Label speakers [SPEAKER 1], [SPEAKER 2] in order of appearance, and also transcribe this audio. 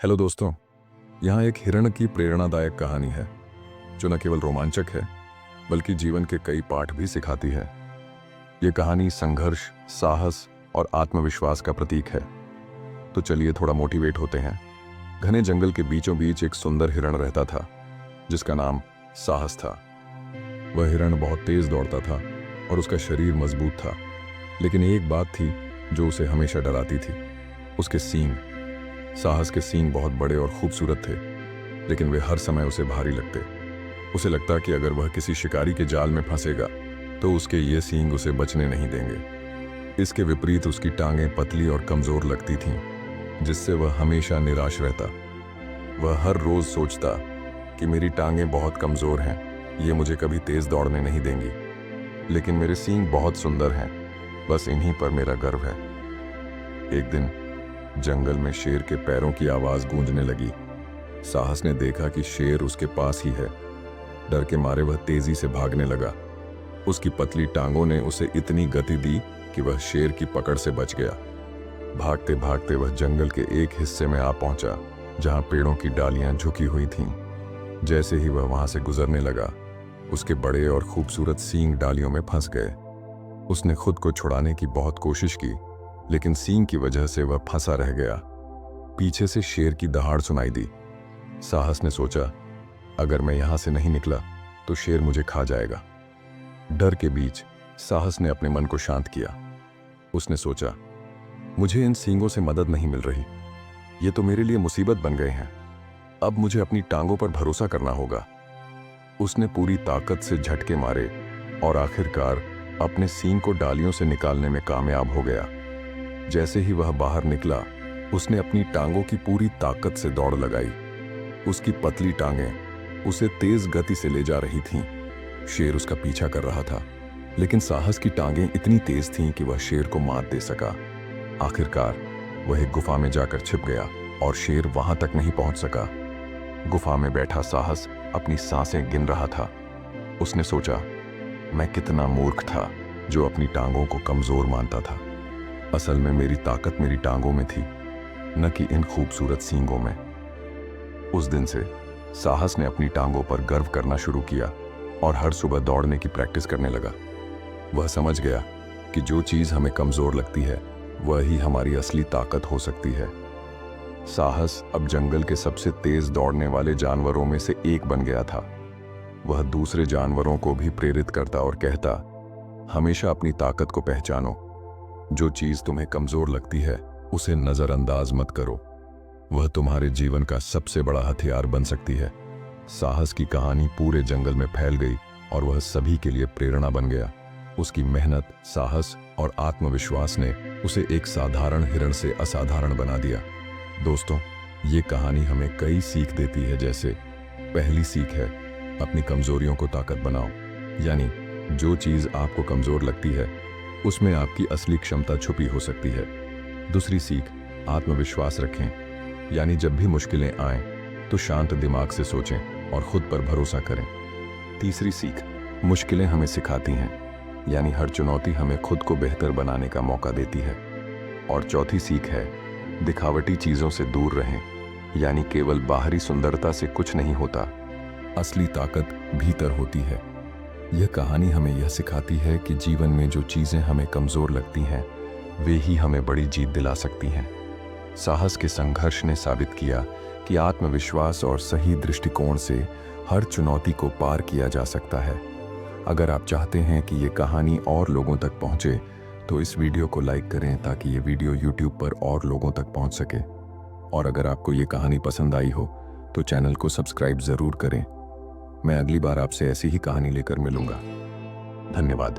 [SPEAKER 1] Hello दोस्तों। यहाँ एक हिरण की प्रेरणादायक कहानी है जो न केवल रोमांचक है बल्कि जीवन के कई पाठ भी सिखाती है। ये कहानी संघर्ष, साहस और आत्मविश्वास का प्रतीक है। तो चलिए थोड़ा मोटिवेट होते हैं। घने जंगल के बीचों बीच एक सुंदर हिरण रहता था जिसका नाम साहस था। वह हिरण बहुत तेज दौड़ता था और उसका शरीर मजबूत था, लेकिन एक बात थी जो उसे हमेशा डराती थी, उसके सींग। साहस के सींग बहुत बड़े और खूबसूरत थे, लेकिन वे हर समय उसे भारी लगते। उसे लगता कि अगर वह किसी शिकारी के जाल में फंसेगा तो उसके ये सींग उसे बचने नहीं देंगे। इसके विपरीत उसकी टांगें पतली और कमजोर लगती थीं, जिससे वह हमेशा निराश रहता। वह हर रोज सोचता कि मेरी टांगें बहुत कमजोर हैं, ये मुझे कभी तेज दौड़ने नहीं देंगी, लेकिन मेरे सींग बहुत सुंदर हैं, बस इन्हीं पर मेरा गर्व है। एक दिन जंगल में शेर के पैरों की आवाज गूंजने लगी। साहस ने देखा कि शेर उसके पास ही है। डर के मारे वह तेजी से भागने लगा। उसकी पतली टांगों ने उसे इतनी गति दी कि वह शेर की पकड़ से बच गया। भागते भागते वह जंगल के एक हिस्से में आ पहुंचा जहां पेड़ों की डालियां झुकी हुई थीं। जैसे ही वह वहां से गुजरने लगा, उसके बड़े और खूबसूरत सींग डालियों में फंस गए। उसने खुद को छुड़ाने की बहुत कोशिश की, लेकिन सींग की वजह से वह फंसा रह गया। पीछे से शेर की दहाड़ सुनाई दी। साहस ने सोचा, अगर मैं यहां से नहीं निकला तो शेर मुझे खा जाएगा। डर के बीच साहस ने अपने मन को शांत किया। उसने सोचा, मुझे इन सींगों से मदद नहीं मिल रही, ये तो मेरे लिए मुसीबत बन गए हैं। अब मुझे अपनी टांगों पर भरोसा करना होगा। उसने पूरी ताकत से झटके मारे और आखिरकार अपने सींग को डालियों से निकालने में कामयाब हो गया। जैसे ही वह बाहर निकला, उसने अपनी टांगों की पूरी ताकत से दौड़ लगाई। उसकी पतली टांगें उसे तेज गति से ले जा रही थीं। शेर उसका पीछा कर रहा था, लेकिन साहस की टांगें इतनी तेज थीं कि वह शेर को मात दे सका। आखिरकार वह एक गुफा में जाकर छिप गया और शेर वहां तक नहीं पहुंच सका। गुफा में बैठा साहस अपनी सांसें गिन रहा था। उसने सोचा, मैं कितना मूर्ख था जो अपनी टांगों को कमजोर मानता था। असल में मेरी ताकत मेरी टांगों में थी, न कि इन खूबसूरत सींगों में। उस दिन से साहस ने अपनी टांगों पर गर्व करना शुरू किया और हर सुबह दौड़ने की प्रैक्टिस करने लगा। वह समझ गया कि जो चीज हमें कमजोर लगती है वह ही हमारी असली ताकत हो सकती है। साहस अब जंगल के सबसे तेज दौड़ने वाले जानवरों में से एक बन गया था। वह दूसरे जानवरों को भी प्रेरित करता और कहता, हमेशा अपनी ताकत को पहचानो। जो चीज तुम्हें कमजोर लगती है उसे नजरअंदाज मत करो, वह तुम्हारे जीवन का सबसे बड़ा हथियार बन सकती है। साहस की कहानी पूरे जंगल में फैल गई और वह सभी के लिए प्रेरणा बन गया। उसकी मेहनत, साहस और आत्मविश्वास ने उसे एक साधारण हिरण से असाधारण बना दिया। दोस्तों, ये कहानी हमें कई सीख देती है। जैसे पहली सीख है, अपनी कमजोरियों को ताकत बनाओ। यानी जो चीज आपको कमजोर लगती है उसमें आपकी असली क्षमता छुपी हो सकती है। दूसरी सीख, आत्मविश्वास रखें। यानी जब भी मुश्किलें आएं तो शांत दिमाग से सोचें और खुद पर भरोसा करें। तीसरी सीख, मुश्किलें हमें सिखाती हैं, यानी हर चुनौती हमें खुद को बेहतर बनाने का मौका देती है। और चौथी सीख है, दिखावटी चीजों से दूर रहें। यानी केवल बाहरी सुंदरता से कुछ नहीं होता, असली ताकत भीतर होती है। यह कहानी हमें यह सिखाती है कि जीवन में जो चीजें हमें कमजोर लगती हैं वे ही हमें बड़ी जीत दिला सकती हैं। साहस के संघर्ष ने साबित किया कि आत्मविश्वास और सही दृष्टिकोण से हर चुनौती को पार किया जा सकता है। अगर आप चाहते हैं कि ये कहानी और लोगों तक पहुंचे तो इस वीडियो को लाइक करें ताकि ये वीडियो YouTube पर और लोगों तक पहुंच सके। और अगर आपको ये कहानी पसंद आई हो तो चैनल को सब्सक्राइब जरूर करें। मैं अगली बार आपसे ऐसी ही कहानी लेकर मिलूंगा। धन्यवाद।